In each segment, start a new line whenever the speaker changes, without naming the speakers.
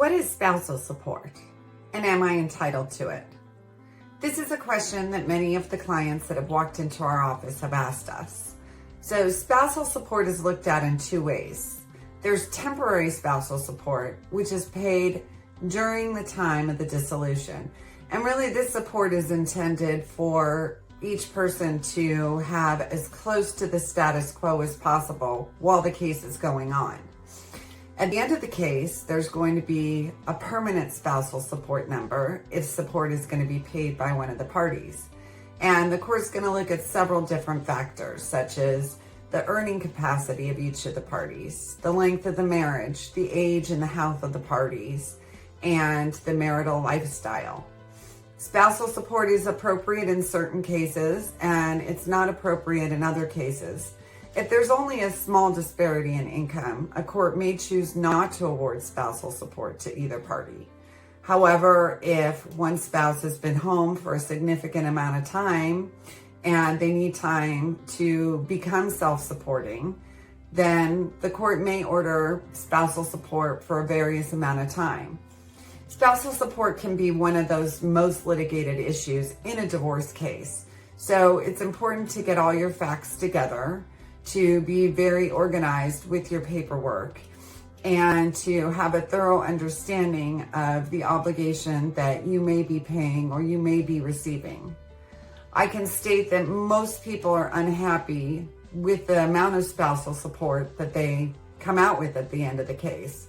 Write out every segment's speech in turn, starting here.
What is spousal support, and am I entitled to it? This is a question that many of the clients that have walked into our office have asked us. So spousal support is looked at in two ways. There's temporary spousal support, which is paid during the time of the dissolution. And really this support is intended for each person to have as close to the status quo as possible while the case is going on. At the end of the case, there's going to be a permanent spousal support number if support is going to be paid by one of the parties. And the court's going to look at several different factors, such as the earning capacity of each of the parties, the length of the marriage, the age and the health of the parties, and the marital lifestyle. Spousal support is appropriate in certain cases, and it's not appropriate in other cases. If there's only a small disparity in income, a court may choose not to award spousal support to either party. However, if one spouse has been home for a significant amount of time and they need time to become self-supporting, then the court may order spousal support for a various amount of time. Spousal support can be one of those most litigated issues in a divorce case. So it's important to get all your facts together, to be very organized with your paperwork, and to have a thorough understanding of the obligation that you may be paying or you may be receiving. I can state that most people are unhappy with the amount of spousal support that they come out with at the end of the case.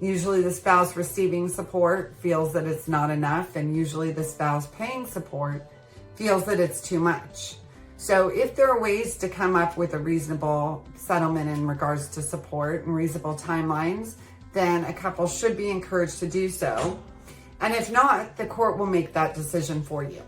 Usually the spouse receiving support feels that it's not enough, and usually the spouse paying support feels that it's too much. So if there are ways to come up with a reasonable settlement in regards to support and reasonable timelines, then a couple should be encouraged to do so. And if not, the court will make that decision for you.